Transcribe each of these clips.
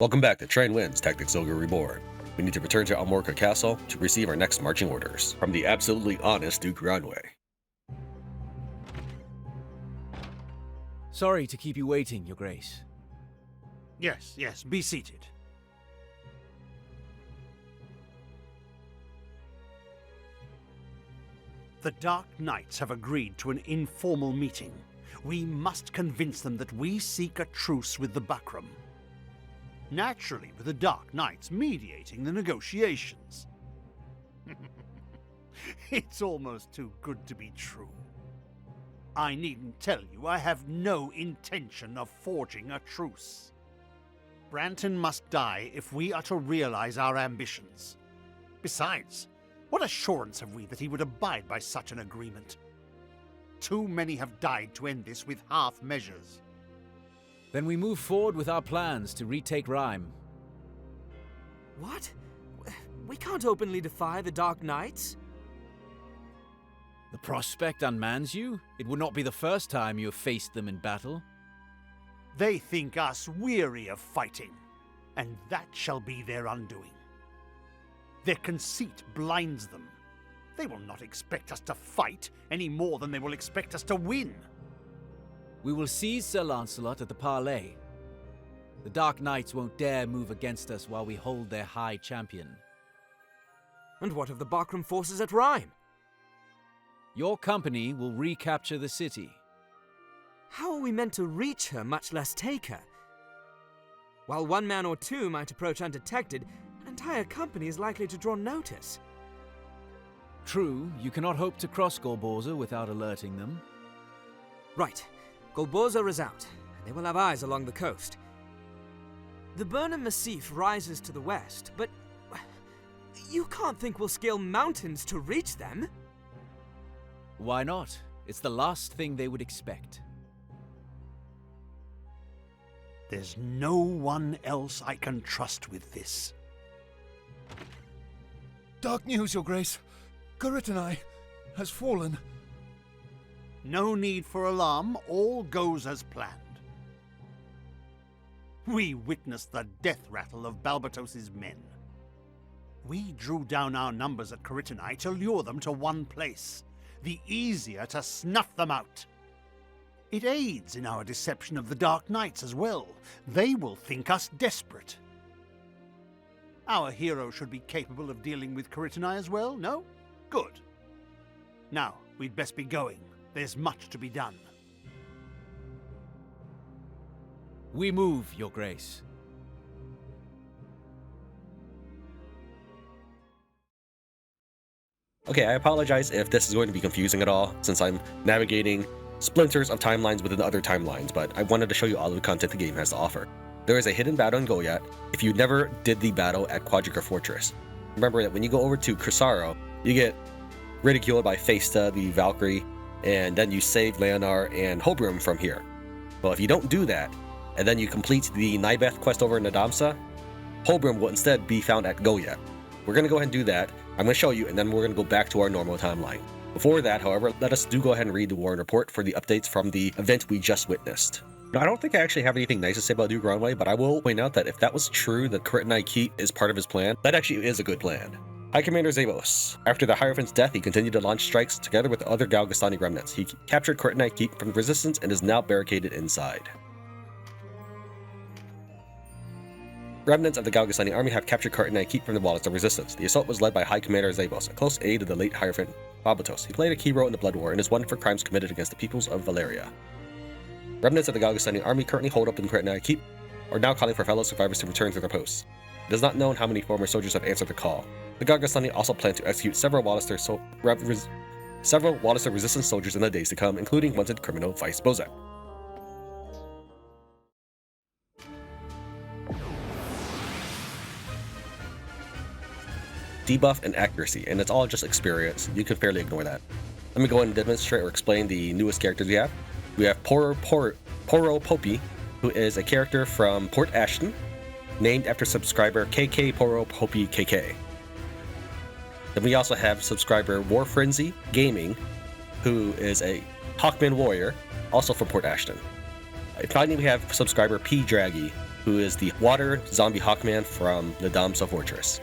Welcome back to Tran Wins Tactics Ogre Reborn. We need to return to Almorca Castle to receive our next marching orders from the absolutely honest Duke Ronwey. Sorry to keep you waiting, Your Grace. Yes, be seated. The Dark Knights have agreed to an informal meeting. We must convince them that we seek a truce with the Bakram. Naturally, with the Dark Knights mediating the negotiations. It's almost too good to be true. I needn't tell you I have no intention of forging a truce. Branton must die if we are to realize our ambitions. Besides, what assurance have we that he would abide by such an agreement? Too many have died to end this with half measures. Then we move forward with our plans to retake Rhime. What? We can't openly defy the Dark Knights? The prospect unmans you? It would not be the first time you have faced them in battle. They think us weary of fighting, and that shall be their undoing. Their conceit blinds them. They will not expect us to fight any more than they will expect us to win. We will seize Sir Lancelot at the parley. The Dark Knights won't dare move against us while we hold their high champion. And what of the Bakram forces at Rhime? Your company will recapture the city. How are we meant to reach her, much less take her? While one man or two might approach undetected, an entire company is likely to draw notice. True, you cannot hope to cross Golborza without alerting them. Right. Golborza is out, and they will have eyes along the coast. The Burnham Massif rises to the west, but you can't think we'll scale mountains to reach them? Why not? It's the last thing they would expect. There's no one else I can trust with this. Dark news, Your Grace. Coritinae has fallen. No need for alarm, all goes as planned. We witnessed the death rattle of Balbatos's men. We drew down our numbers at Coritinae to lure them to one place, the easier to snuff them out. It aids in our deception of the Dark Knights as well. They will think us desperate. Our hero should be capable of dealing with Coritinae as well, no? Good. Now, we'd best be going. There's much to be done. We move, Your Grace. Okay, I apologize if this is going to be confusing at all, since I'm navigating splinters of timelines within the other timelines, but I wanted to show you all of the content the game has to offer. There is a hidden battle in Golyat if you never did the battle at Quadriga Fortress. Remember that when you go over to Crisaro, you get ridiculed by Festa, the Valkyrie, and then you save Leonar and Hobrum from here. Well, if you don't do that, and then you complete the Nybeth quest over in Nadamsa, Hobrum will instead be found at Golyat. We're going to go ahead and do that. I'm going to show you, and then we're going to go back to our normal timeline. Before that, however, let us go ahead and read the Warren Report for the updates from the event we just witnessed. Now, I don't think I actually have anything nice to say about Duke Ronwey, but I will point out that if that was true, that Coritinae Keep is part of his plan, that actually is a good plan. High Commander Zavos. After the Hierophant's death, he continued to launch strikes together with the other Galgastani remnants. He captured Coritinae Keep from the resistance and is now barricaded inside. Remnants of the Galgastani army have captured Coritinae Keep from the walls of resistance. The assault was led by High Commander Zavos, a close aide of the late Hierophant Babatos. He played a key role in the Blood War and is wanted for crimes committed against the peoples of Valeria. Remnants of the Galgastani army currently holed up in Coritinae Keep are now calling for fellow survivors to return to their posts. It is not known how many former soldiers have answered the call. The Galgastani also plan to execute several Wallister resistance soldiers in the days to come, including wanted criminal Vice Bozak. Debuff and accuracy, and it's all just experience. You can fairly ignore that. Let me go ahead and demonstrate or explain the newest characters we have. We have Poro Poppy, who is a character from Port Ashton, named after subscriber KK Poro Poppy KK. Then we also have subscriber War Frenzy Gaming, who is a Hawkman warrior, also from Port Ashton. Finally, we have subscriber P Draggy, who who is the water zombie hawkman from the Damso Fortress.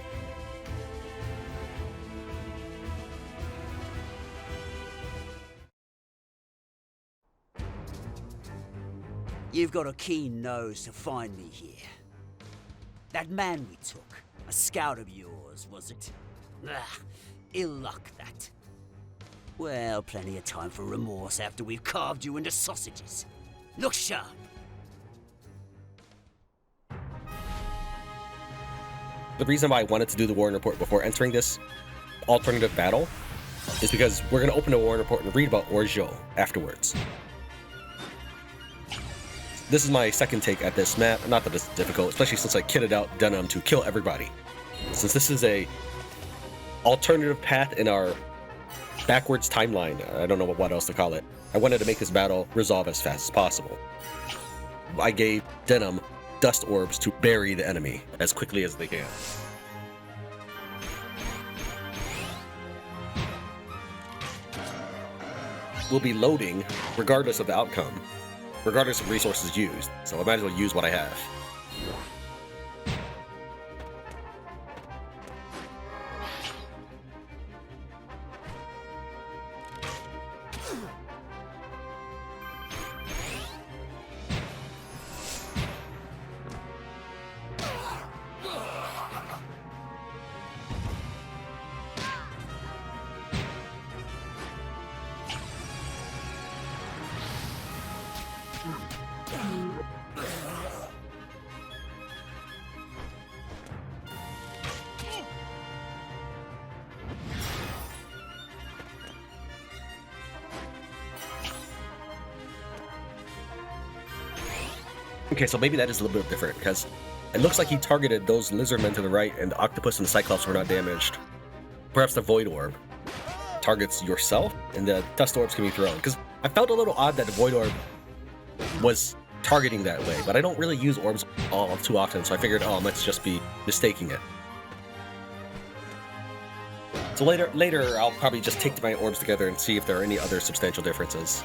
You've got a keen nose to find me here. That man we took, a scout of yours, was it? Ah, ill luck, that. Well, plenty of time for remorse after we've carved you into sausages. Look sharp. The reason why I wanted to do the Warren Report before entering this alternative battle is because we're going to open the Warren Report and read about Orgeau afterwards. This is my second take at this map. Not that it's difficult, especially since I kitted out Denim to kill everybody. Since this is a alternative path in our backwards timeline, I don't know what else to call it, I wanted to make this battle resolve as fast as possible. I gave Denim dust orbs to bury the enemy as quickly as they can. We'll be loading regardless of the outcome, regardless of resources used, so I might as well use what I have. Okay, so maybe that is a little bit different, because it looks like he targeted those lizardmen to the right, and the octopus and the cyclops were not damaged. Perhaps the void orb targets yourself, and the dust orbs can be thrown. Because I felt a little odd that the void orb was targeting that way, but I don't really use orbs all too often, so I figured, oh, I might just be mistaking it. So later, I'll probably just take my orbs together and see if there are any other substantial differences.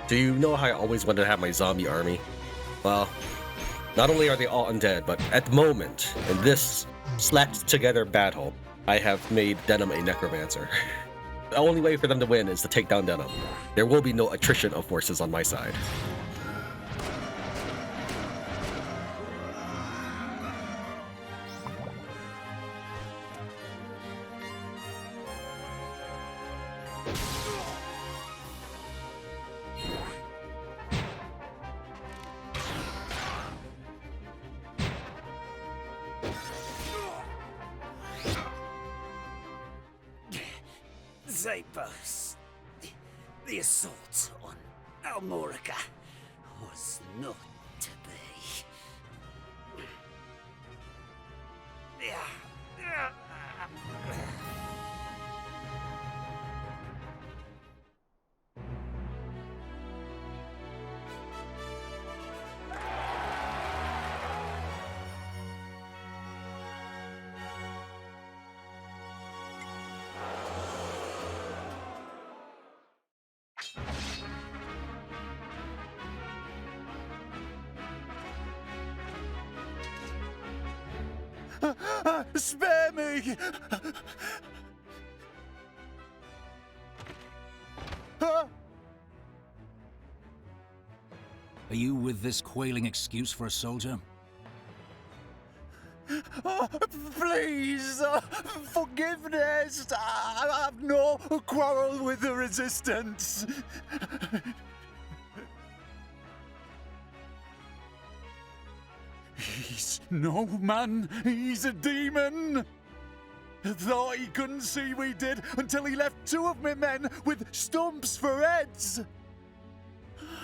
Do you know how I always wanted to have my zombie army? Well, not only are they all undead, but at the moment, in this slapped together battle, I have made Denim a necromancer. The only way for them to win is to take down Denim. There will be no attrition of forces on my side. Zapos. The assault on Almorica was not to be. Spare me! Are you with this quailing excuse for a soldier? Oh, please! Forgiveness! I have no quarrel with the resistance. He's no man, he's a demon! Thought he couldn't see we did until he left 2 of my men with stumps for heads!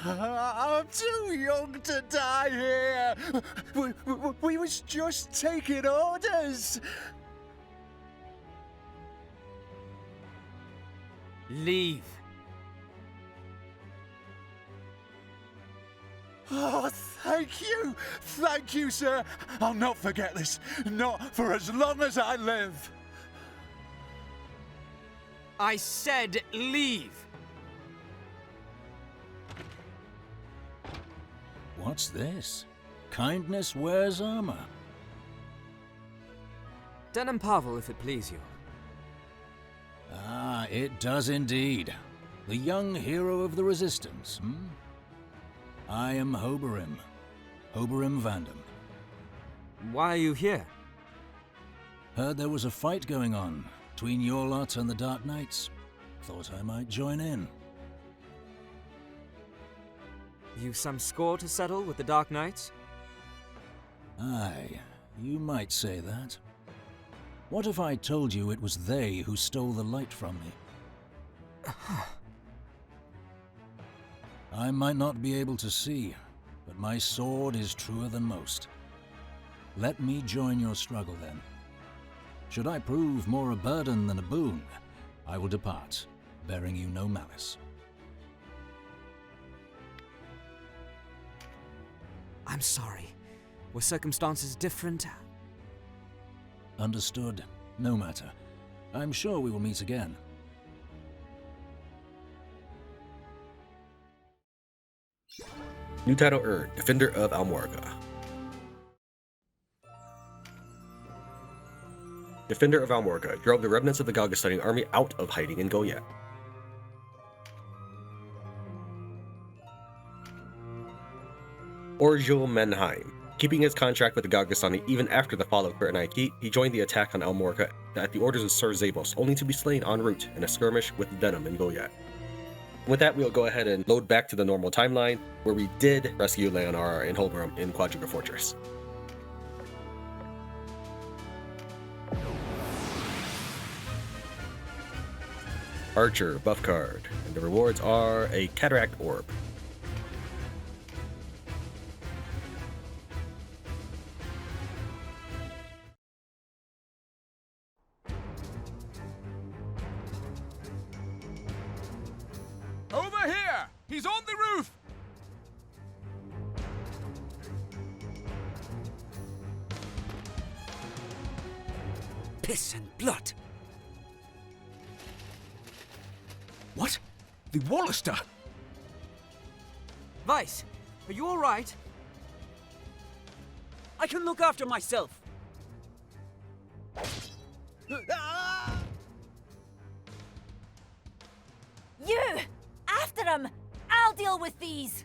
I'm too young to die here! We was just taking orders! Leave. Oh, thank you! Thank you, sir! I'll not forget this. Not for as long as I live. I said leave. What's this? Kindness wears armor. Denim Pavel, if it please you. Ah, it does indeed. The young hero of the Resistance, I am Hoberim. Hoberim Vandam. Why are you here? Heard there was a fight going on between your lot and the Dark Knights. Thought I might join in. You've some score to settle with the Dark Knights? Aye, you might say that. What if I told you it was they who stole the light from me? I might not be able to see, but my sword is truer than most. Let me join your struggle then. Should I prove more a burden than a boon, I will depart, bearing you no malice. I'm sorry. Were circumstances different? Understood. No matter. I'm sure we will meet again. New title earned, Defender of Almorga. Defender of Almorga drove the remnants of the Galgastanian army out of hiding in Golyat. Orjul Menheim. Keeping his contract with the Galgastani even after the fall of Coritinae, he joined the attack on Almorga at the orders of Sir Zabos, only to be slain en route in a skirmish with Venom in Golyat. With that, we'll go ahead and load back to the normal timeline, where we did rescue Leonara and Hoberim in Quadriga Fortress. Archer, buff card, and the rewards are a Cataract Orb. Over here! He's on the roof! Piss and blood! What? The Wallister? Vice, are you all right? I can look after myself! You! After him! I'll deal with these!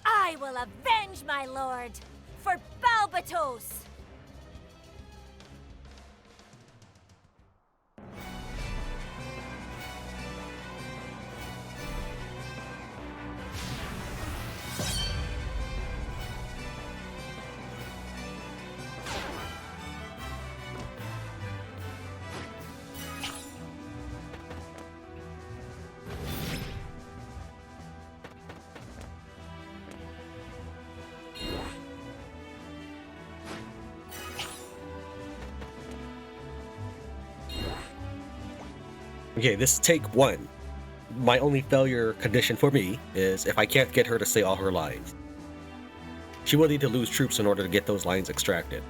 I will avenge my lord! For Balbatos! Okay, this is take 1. My only failure condition for me is if I can't get her to say all her lines. She will need to lose troops in order to get those lines extracted.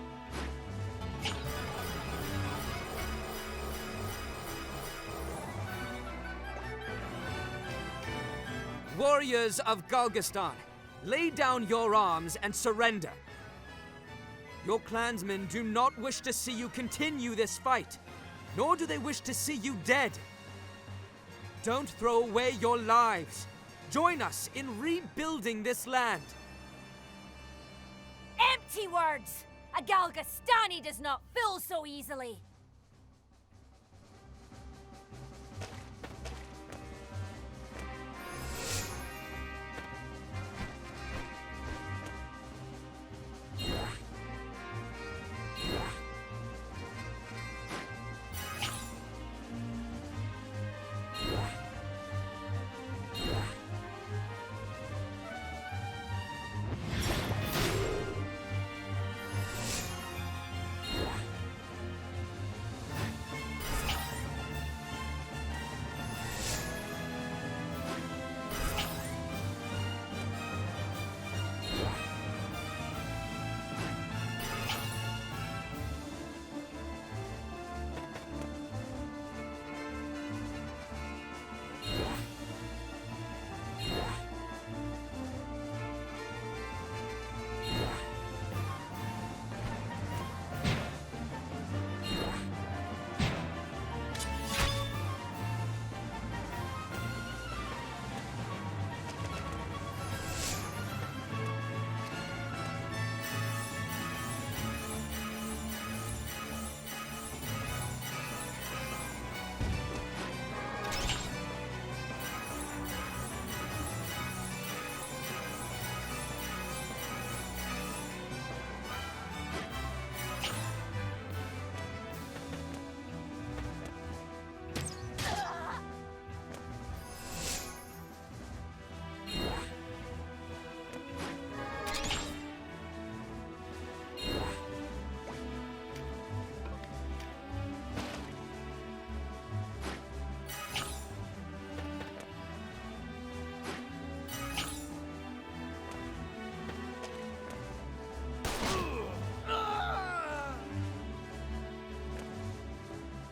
Warriors of Galgastan, lay down your arms and surrender. Your clansmen do not wish to see you continue this fight, nor do they wish to see you dead. Don't throw away your lives. Join us in rebuilding this land. Empty words! A Galgastani does not fill so easily!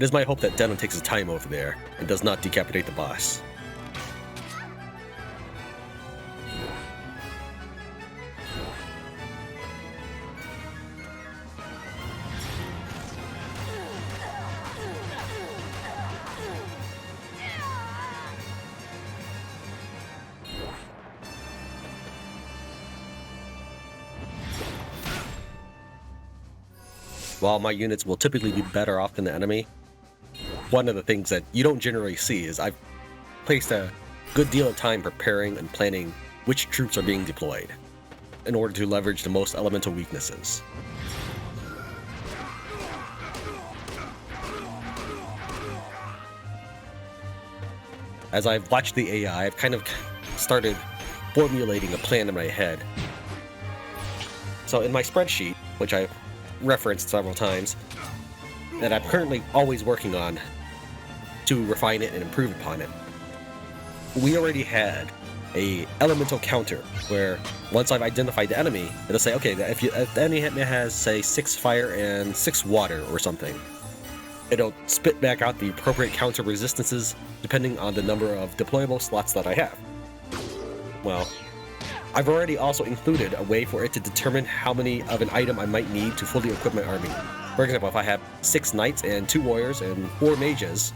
It is my hope that Denon takes his time over there and does not decapitate the boss. While my units will typically be better off than the enemy, one of the things that you don't generally see is I've placed a good deal of time preparing and planning which troops are being deployed in order to leverage the most elemental weaknesses. As I've watched the AI, I've kind of started formulating a plan in my head. So in my spreadsheet, which I've referenced several times, that I'm currently always working on to refine it and improve upon it, we already had a elemental counter where once I've identified the enemy, it'll say, okay, if the enemy has, say, 6 fire and 6 water or something, it'll spit back out the appropriate counter resistances depending on the number of deployable slots that I have. Well, I've already also included a way for it to determine how many of an item I might need to fully equip my army. For example, if I have 6 knights and 2 warriors and 4 mages,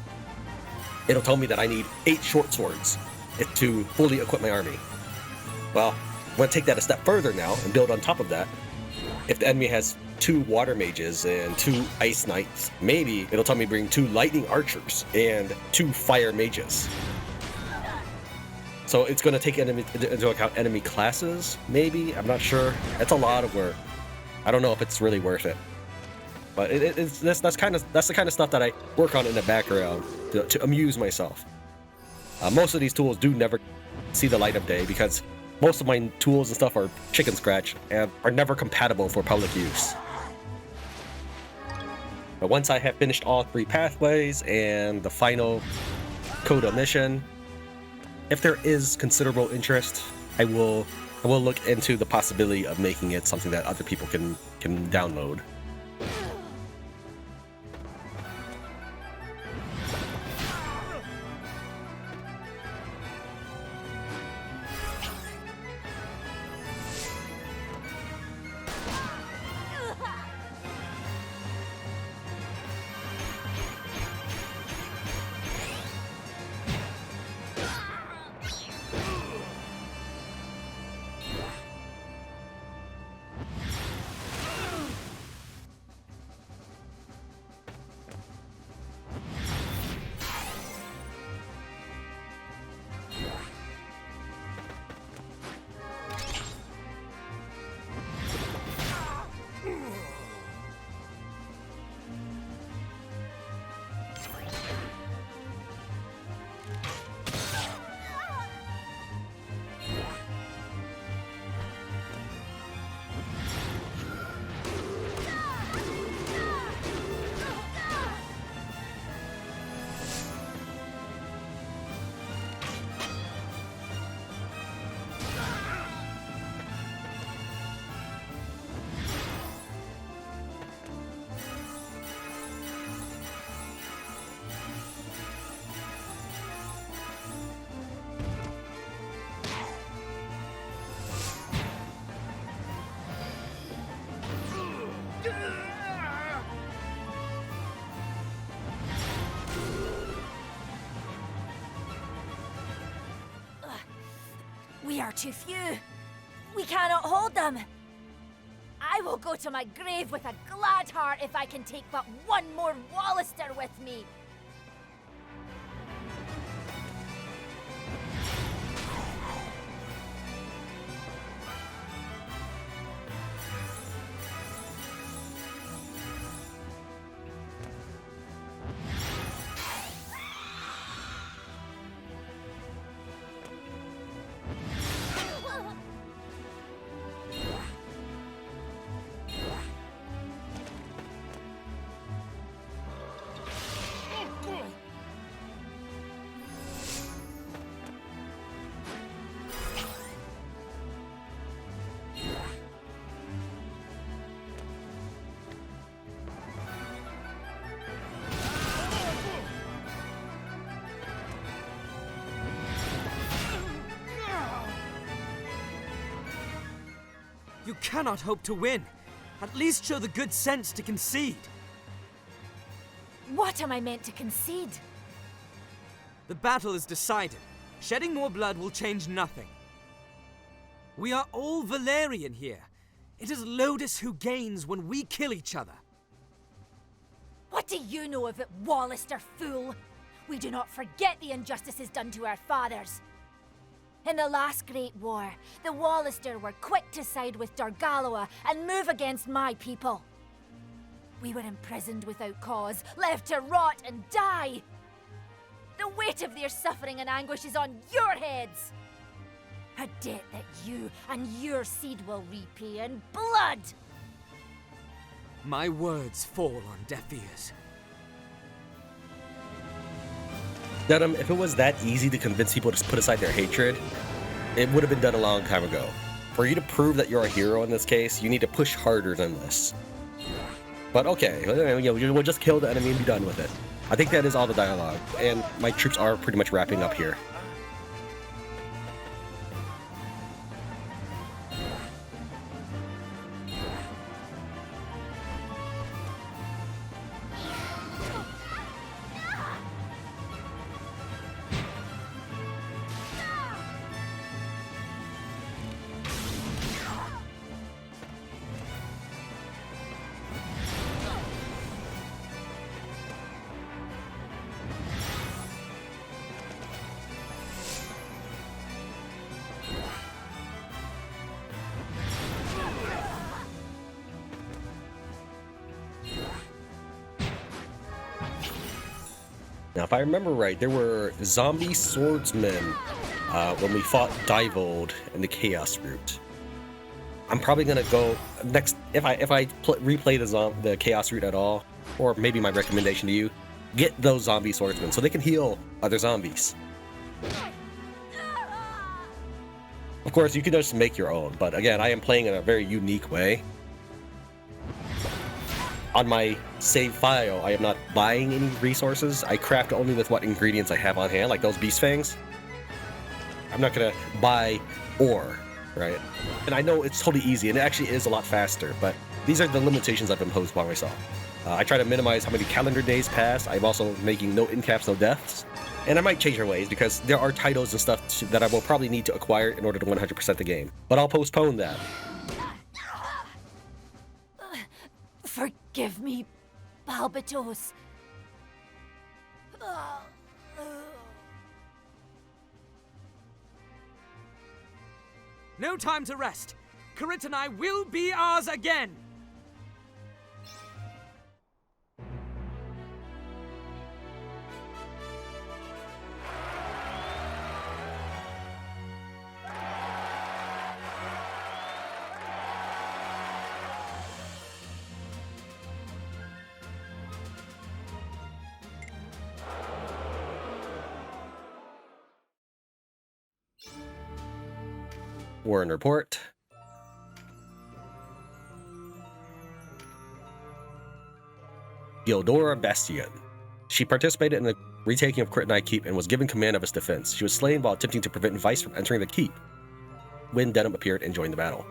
it'll tell me that I need 8 short swords to fully equip my army. Well, I'm going to take that a step further now and build on top of that. If the enemy has 2 water mages and 2 ice knights, maybe it'll tell me bring 2 lightning archers and 2 fire mages. So it's going to take into account enemy classes, maybe? I'm not sure. It's a lot of work. I don't know if it's really worth it. But that's the kind of stuff that I work on in the background to amuse myself. Most of these tools do never see the light of day because most of my tools and stuff are chicken scratch and are never compatible for public use. But once I have finished all 3 pathways and the final Coda mission, if there is considerable interest, I will look into the possibility of making it something that other people can download. We are too few. We cannot hold them. I will go to my grave with a glad heart if I can take but one more Wallister with me. You cannot hope to win. At least show the good sense to concede. What am I meant to concede? The battle is decided. Shedding more blood will change nothing. We are all Valerian here. It is Lodis who gains when we kill each other. What do you know of it, Wallister fool? We do not forget the injustices done to our fathers. In the last Great War, the Wallister were quick to side with Dargaloa and move against my people. We were imprisoned without cause, left to rot and die. The weight of their suffering and anguish is on your heads. A debt that you and your seed will repay in blood. My words fall on deaf ears. Denim, if it was that easy to convince people to put aside their hatred, it would have been done a long time ago. For you to prove that you're a hero in this case, you need to push harder than this. But okay, we'll just kill the enemy and be done with it. I think that is all the dialogue, and my troops are pretty much wrapping up here. Now, if I remember right, there were zombie swordsmen when we fought Divold in the Chaos route. I'm probably gonna go next if I replay the Chaos route at all, or maybe my recommendation to you: get those zombie swordsmen so they can heal other zombies. Of course, you can just make your own, but again, I am playing in a very unique way. On my save file, I am not buying any resources. I craft only with what ingredients I have on hand, like those beast fangs. I'm not gonna buy ore, right? And I know it's totally easy, and it actually is a lot faster, but these are the limitations I've imposed by myself. I try to minimize how many calendar days pass. I'm also making no incaps, no deaths. And I might change my ways, because there are titles and stuff that I will probably need to acquire in order to 100% the game. But I'll postpone that. Forgive me, Balbatos. No time to rest. Coritinae will be ours again. Warren report. Gildora Bastion. She participated in the retaking of Coritinae Keep and was given command of its defense. She was slain while attempting to prevent Vice from entering the keep when Denim appeared and joined the battle.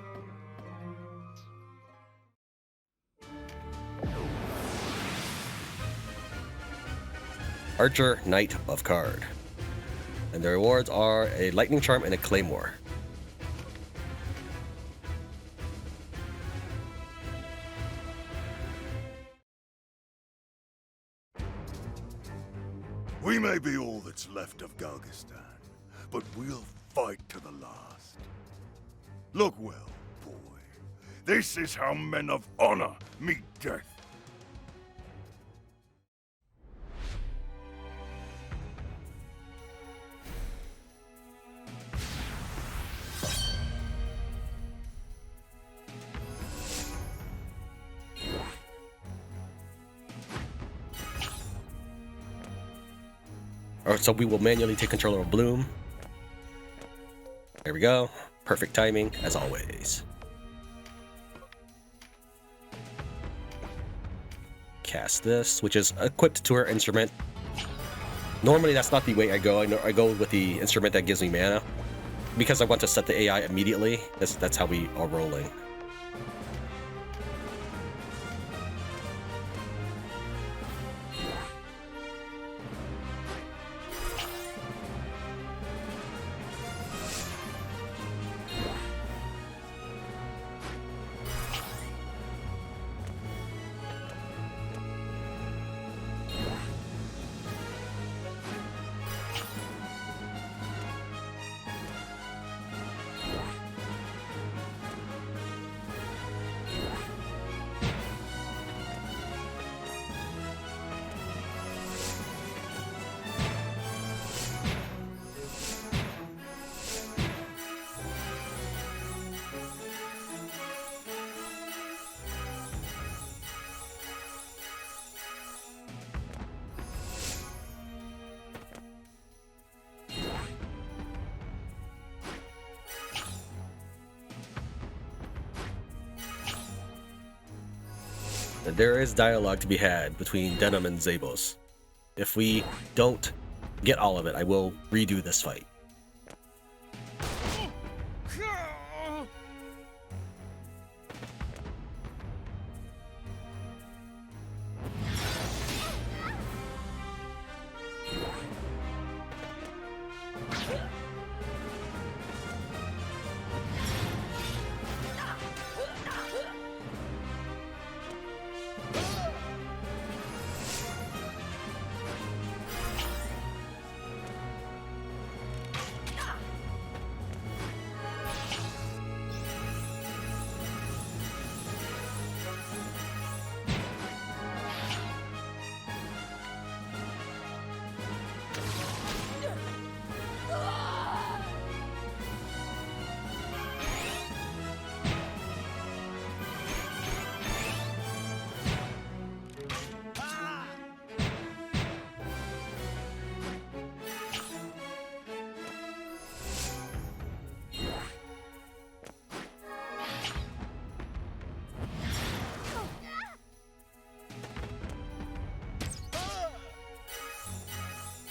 Archer Knight of Card. And the rewards are a Lightning Charm and a Claymore. We may be all that's left of Galgistan, but we'll fight to the last. Look well, boy. This is how men of honor meet death. So we will manually take control of Bloom. There we go. Perfect timing, as always. Cast this, which is equipped to her instrument. Normally, that's not the way I go. I go with the instrument that gives me mana, because I want to set the AI immediately. That's how we are rolling. There is dialogue to be had between Denim and Zabos. If we don't get all of it, I will redo this fight.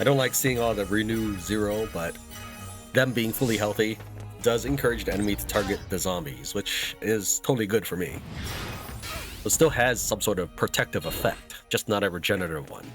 I don't like seeing all the renew 0, but them being fully healthy does encourage the enemy to target the zombies, which is totally good for me. It still has some sort of protective effect, just not a regenerative one.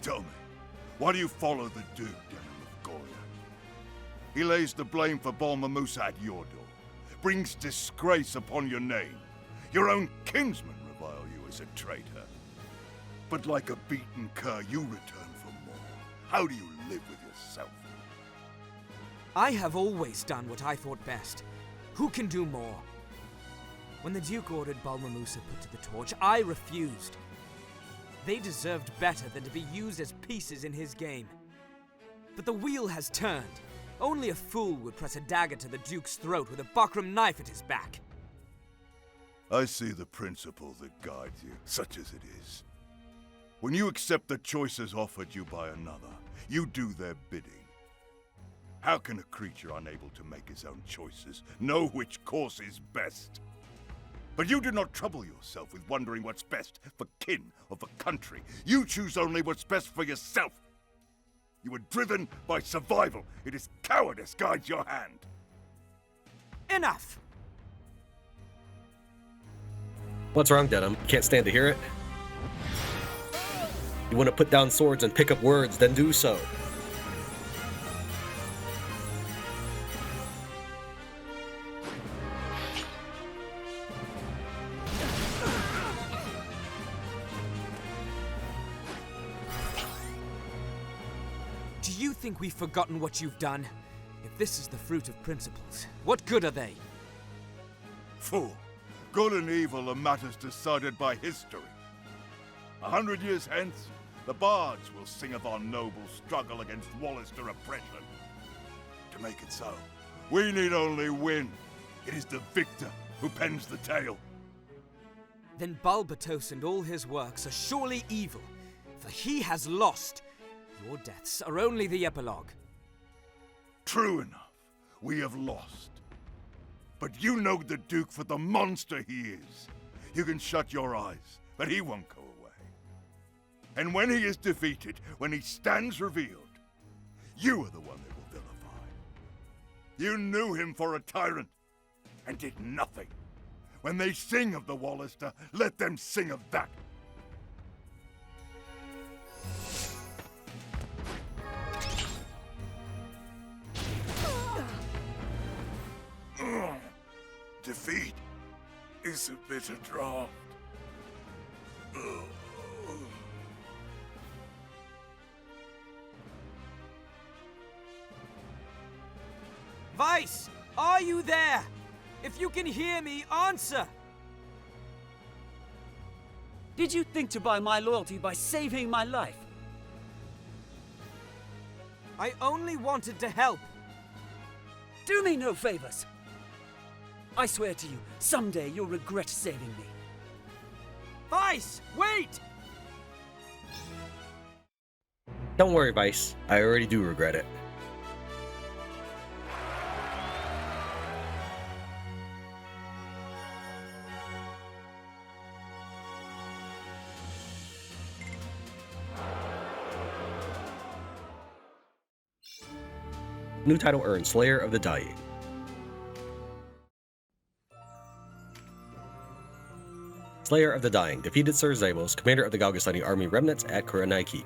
Tell me, why do you follow the Duke, Denim of Golyat? He lays the blame for Balmamusa at your door, brings disgrace upon your name. Your own kinsmen revile you as a traitor. But like a beaten cur, you return for more. How do you live with yourself? I have always done what I thought best. Who can do more? When the Duke ordered Balmamusa put to the torch, I refused. They deserved better than to be used as pieces in his game. But the wheel has turned. Only a fool would press a dagger to the Duke's throat with a Bakram knife at his back. I see the principle that guides you, such as it is. When you accept the choices offered you by another, you do their bidding. How can a creature unable to make his own choices know which course is best? But you do not trouble yourself with wondering what's best for kin or for country. You choose only what's best for yourself. You are driven by survival. It is cowardice guides your hand. Enough! What's wrong, Denim? Can't stand to hear it? You want to put down swords and pick up words, then do so. Do you think we've forgotten what you've done? If this is the fruit of principles, what good are they? Fool. Good and evil are matters decided by history. 100 years hence, the bards will sing of our noble struggle against Wallister oppression. To make it so, we need only win. It is the victor who pens the tale. Then Balbatos and all his works are surely evil, for he has lost. Your deaths are only the epilogue. True enough, we have lost. But you know the Duke for the monster he is. You can shut your eyes, but he won't go away. And when he is defeated, when he stands revealed, you are the one they will vilify. You knew him for a tyrant, and did nothing. When they sing of the Wallister, let them sing of that. Defeat is a bitter draught. Vice, are you there? If you can hear me, answer! Did you think to buy my loyalty by saving my life? I only wanted to help. Do me no favors. I swear to you, someday you'll regret saving me. Vice, wait! Don't worry, Vice. I already do regret it. New title earned, Slayer of the Dying. Slayer of the Dying defeated Sir Zabos, commander of the Galgastani army remnants at Coritinae Keep.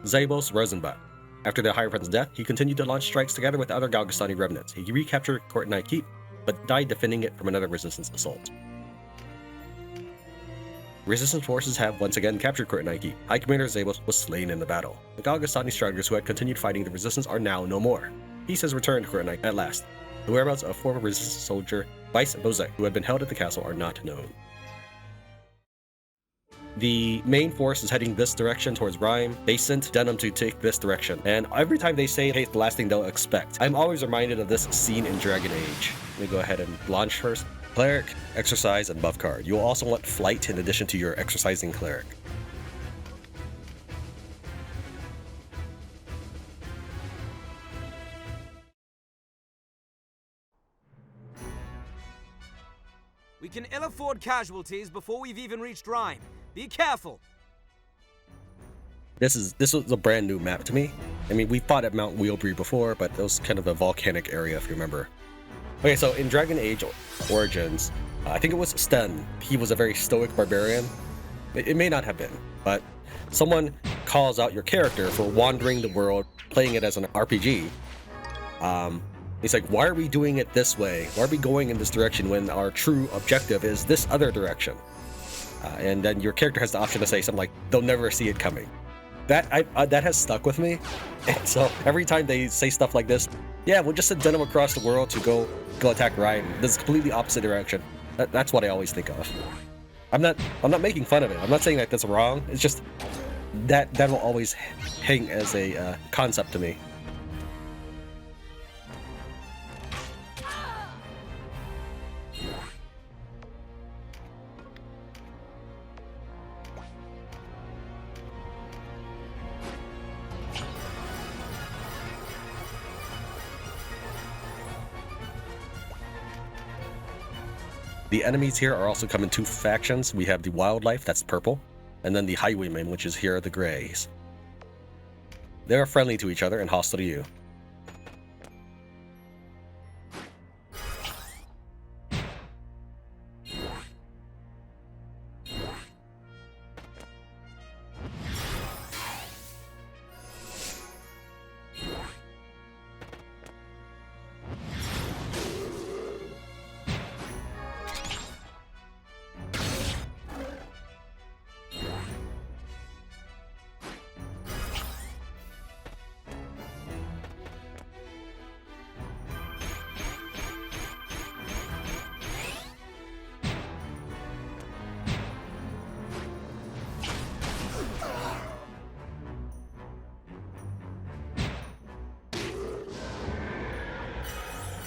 Zabos Rosenbach. After the Hierophant's death, he continued to launch strikes together with other Galgastani remnants. He recaptured Coritinae Keep, but died defending it from another resistance assault. Resistance forces have once again captured Coritinae Keep. High Commander Zabos was slain in the battle. The Galgastani stragglers who had continued fighting the resistance are now no more. Peace has returned to Coritinae at last. The whereabouts of former resistance soldier Vice Bozek, who had been held at the castle, are not known. The main force is heading this direction towards Rhime. They sent Denim to take this direction, and every time they say, hey, it's the last thing they'll expect. I'm always reminded of this scene in Dragon Age. Let me go ahead and launch first. Cleric, Exercise, and Buff card. You'll also want Flight in addition to your Exercising Cleric. We can ill afford casualties before we've even reached Rhime. Be careful! This was a brand new map to me. I mean, we fought at Mount Weobry before, but it was kind of a volcanic area, if you remember. Okay, so in Dragon Age Origins, I think it was Sten. He was a very stoic barbarian. It may not have been, but someone calls out your character for wandering the world, playing it as an RPG. He's like, why are we doing it this way? Why are we going in this direction when our true objective is this other direction? And then your character has the option to say something like, they'll never see it coming. That has stuck with me. And so every time they say stuff like this, yeah, we'll just send Denim across the world to go attack Rhime. This is completely opposite direction. That's what I always think of. I'm not making fun of it. I'm not saying that that's wrong. It's just that will always hang as a concept to me. The enemies here are also come in two factions. We have the Wildlife, that's purple, and then the Highwaymen, which is here the grays. They are friendly to each other and hostile to you.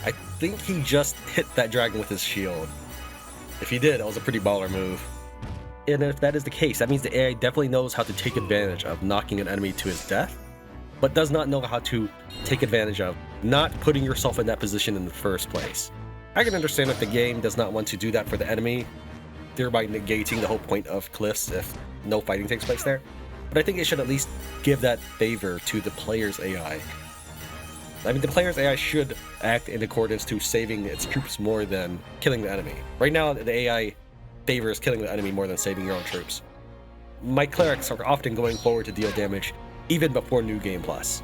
I think he just hit that dragon with his shield. If he did, that was a pretty baller move. And if that is the case, that means the AI definitely knows how to take advantage of knocking an enemy to his death, but does not know how to take advantage of not putting yourself in that position in the first place. I can understand if the game does not want to do that for the enemy, thereby negating the whole point of cliffs if no fighting takes place there, but I think it should at least give that favor to the player's AI. I mean, the player's AI should act in accordance to saving its troops more than killing the enemy. Right now, the AI favors killing the enemy more than saving your own troops. My clerics are often going forward to deal damage, even before New Game Plus.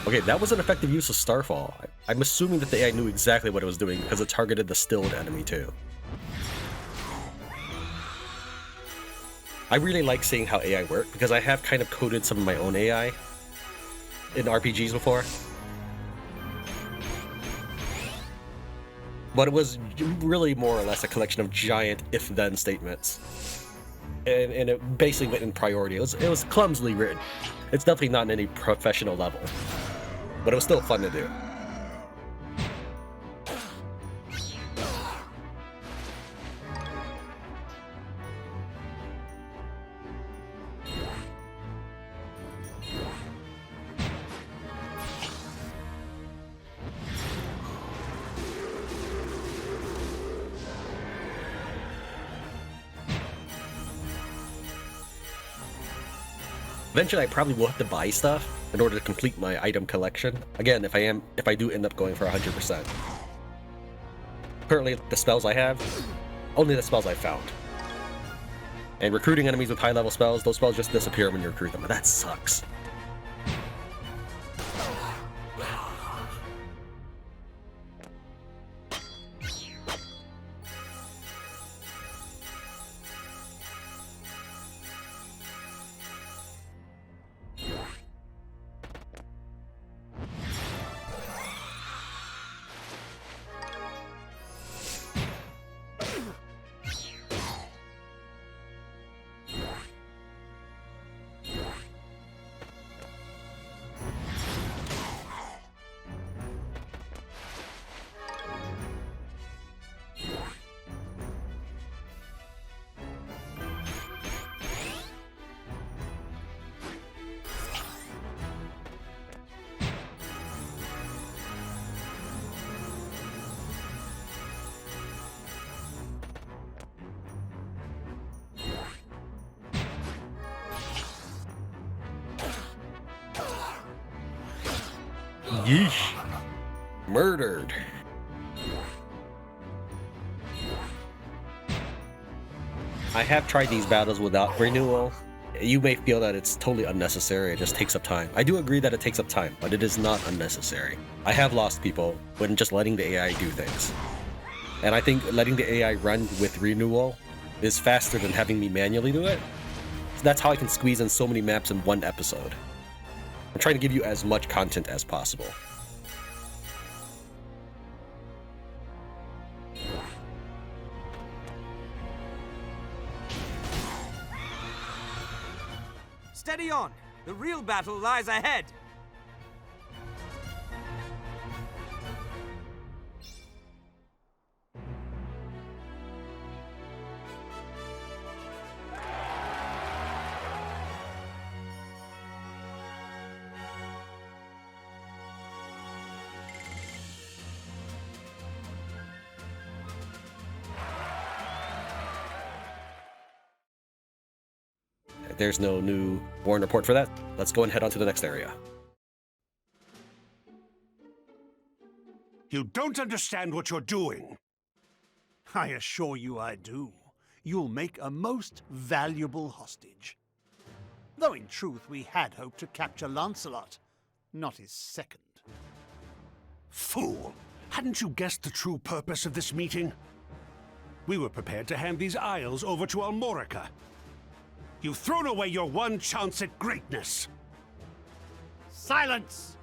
Okay, that was an effective use of Starfall. I'm assuming that the AI knew exactly what it was doing because it targeted the stilled enemy too. I really like seeing how AI work because I have kind of coded some of my own AI in RPGs before. But it was really more or less a collection of giant if-then statements. And it basically went in priority. It was clumsily written. It's definitely not in any professional level. But it was still fun to do. Eventually, I probably will have to buy stuff in order to complete my item collection. Again, if I do end up going for 100%. Currently, the spells I have, only the spells I found. And recruiting enemies with high-level spells, those spells just disappear when you recruit them, and that sucks. Yeesh. Murdered. I have tried these battles without renewal. You may feel that it's totally unnecessary, it just takes up time. I do agree that it takes up time, but it is not unnecessary. I have lost people when just letting the AI do things. And I think letting the AI run with renewal is faster than having me manually do it. So that's how I can squeeze in so many maps in one episode. I'm trying to give you as much content as possible. Steady on! The real battle lies ahead! There's no new Warren report for that. Let's go and head on to the next area. You don't understand what you're doing. I assure you I do. You'll make a most valuable hostage. Though in truth we had hoped to capture Lancelot, not his second. Fool! Hadn't you guessed the true purpose of this meeting? We were prepared to hand these isles over to Almorica. You've thrown away your one chance at greatness! Silence!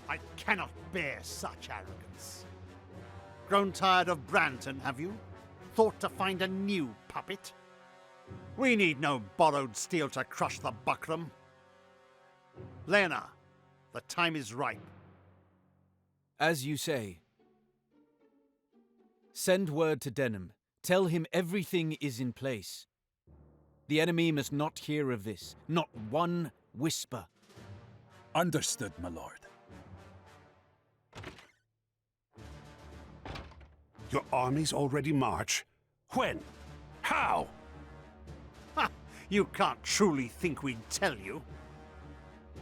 I cannot bear such arrogance. Grown tired of Branton, have you? Thought to find a new puppet? We need no borrowed steel to crush the Bakram. Lena, the time is ripe. As you say. Send word to Denim. Tell him everything is in place. The enemy must not hear of this. Not one whisper. Understood, my lord. Your armies already march? When? How? Ha! You can't truly think we'd tell you.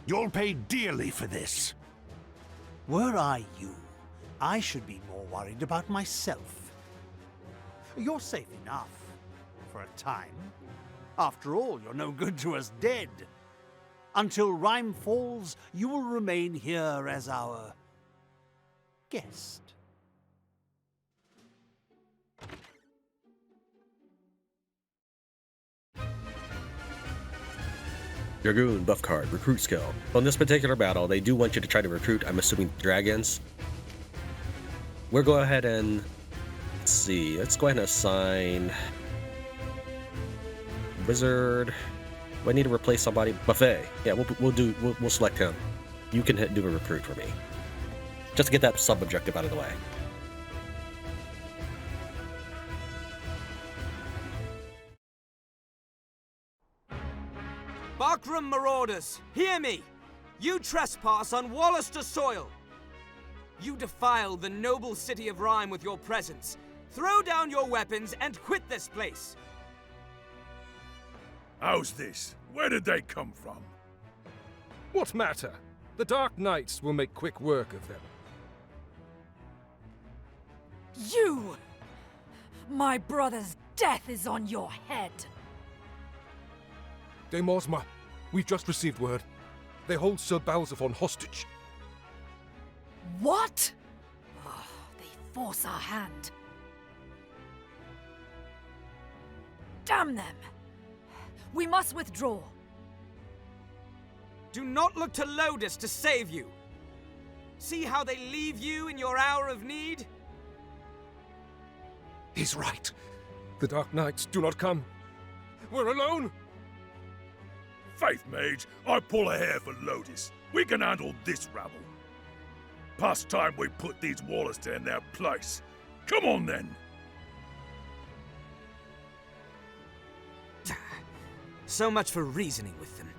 You'll pay dearly for this. Were I you, I should be more worried about myself. You're safe enough. For a time. After all, you're no good to us dead. Until Rhime falls, you will remain here as our guest. Dragoon buff card, recruit skill. So in this particular battle, they do want you to try to recruit, I'm assuming, dragons. We'll go ahead and let's see. Let's go ahead and assign Wizard. Do I need to replace somebody? Buffet. Yeah, we'll select him. You can do a recruit for me, just to get that sub objective out of the way. Bakram marauders, hear me! You trespass on Wallister soil! You defile the noble city of Rhime with your presence. Throw down your weapons and quit this place! How's this? Where did they come from? What matter? The Dark Knights will make quick work of them. You! My brother's death is on your head. Demise, we've just received word. They hold Sir Balxephon hostage. What? Oh, they force our hand. Damn them! We must withdraw. Do not look to Lodis to save you. See how they leave you in your hour of need? He's right. The Dark Knights do not come. We're alone. Faith Mage, I pull a hair for Lodis. We can handle this rabble. Past time we put these Wallister in their place. Come on then. So much for reasoning with them.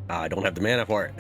I don't have the mana for it.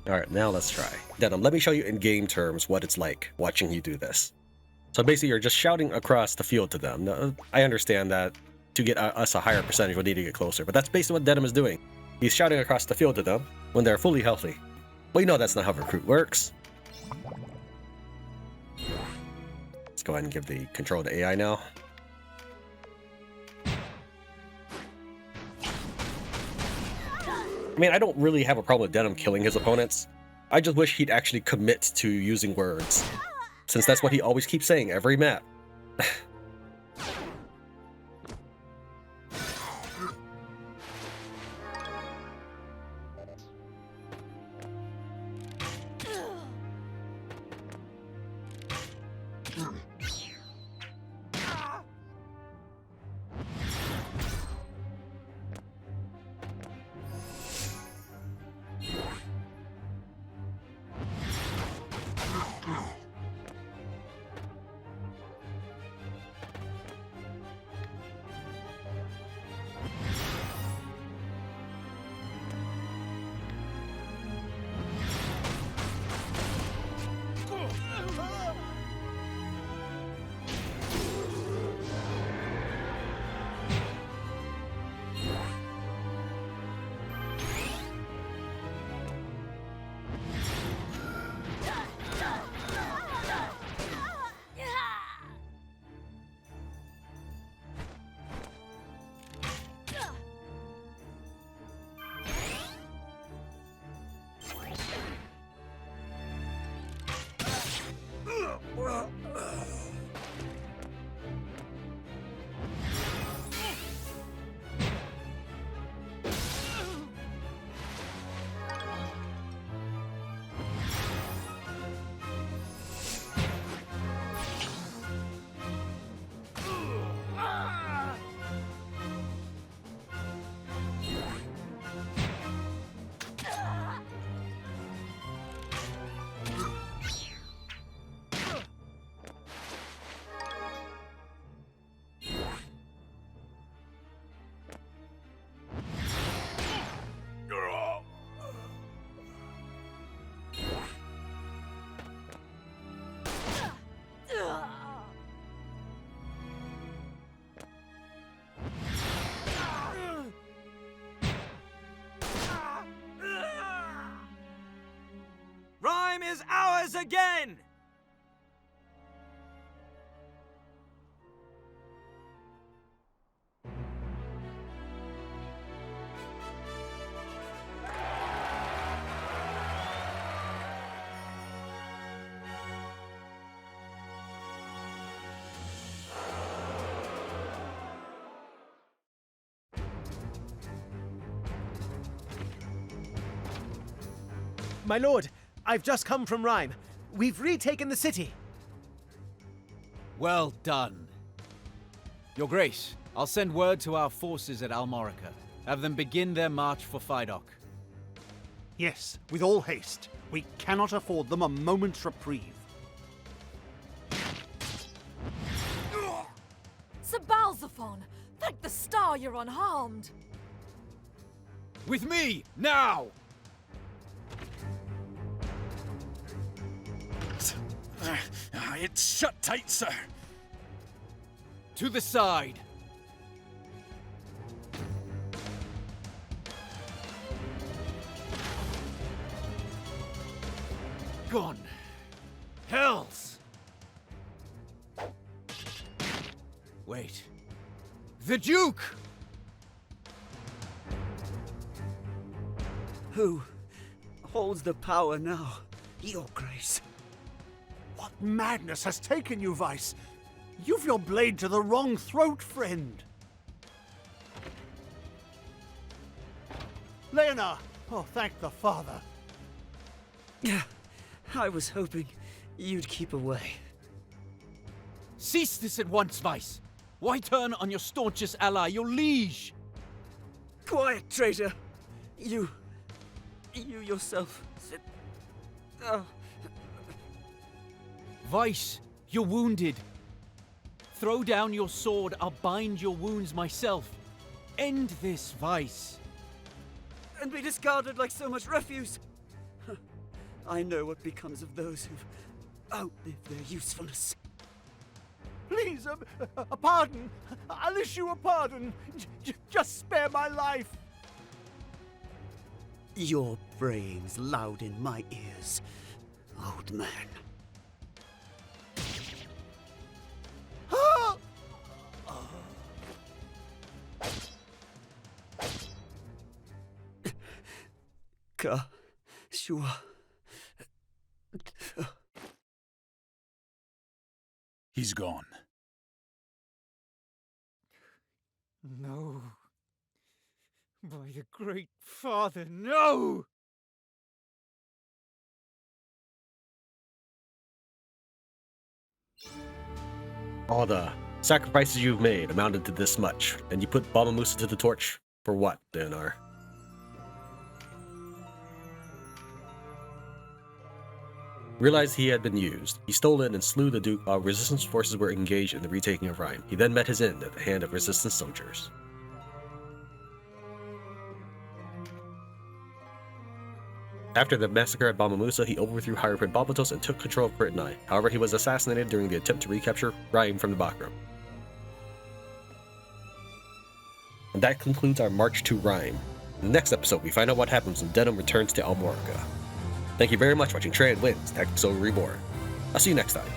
Alright, now let's try. Denim, let me show you in game terms what it's like watching you do this. So basically you're just shouting across the field to them. Now, I understand that to get us a higher percentage we'll need to get closer, but that's basically what Denim is doing. He's shouting across the field to them when they're fully healthy. Well, you know that's not how Recruit works. Let's go ahead and give the control to AI now. I mean, I don't really have a problem with Denim killing his opponents. I just wish he'd actually commit to using words, since that's what he always keeps saying every map. Rhime is ours again! My lord, I've just come from Rhime. We've retaken the city. Well done. Your Grace, I'll send word to our forces at Almorica. Have them begin their march for Fidok. Yes, with all haste. We cannot afford them a moment's reprieve. Sir Balxephon, thank the star you're unharmed. With me, now! It's shut tight, sir. To the side. Gone. Hells! Wait. The Duke! Who holds the power now, Your Grace? What madness has taken you, Vice? You've your blade to the wrong throat, friend. Leonard! Oh, thank the Father. I was hoping you'd keep away. Cease this at once, Vice! Why turn on your staunchest ally, your liege? Quiet, traitor! You yourself said... Vice, you're wounded. Throw down your sword, I'll bind your wounds myself. End this, Vice. And be discarded like so much refuse. I know what becomes of those who've outlived their usefulness. Please, a pardon. I'll issue a pardon. Just spare my life. Your braying's loud in my ears, old man. Sure. He's gone. No. By the Great Father, no! All the sacrifices you've made amounted to this much, and you put Balmamusa to the torch. For what, Leonar? Realized he had been used. He stole in and slew the Duke while resistance forces were engaged in the retaking of Rhime. He then met his end at the hand of resistance soldiers. After the massacre at Balmamusa, he overthrew Hierophant Balbatos and took control of Coritinae. However, he was assassinated during the attempt to recapture Rhime from the Bakram. And that concludes our march to Rhime. In the next episode, we find out what happens when Denim returns to Almorica. Thank you very much for watching Tran Wins Tactics Over Reborn. I'll see you next time.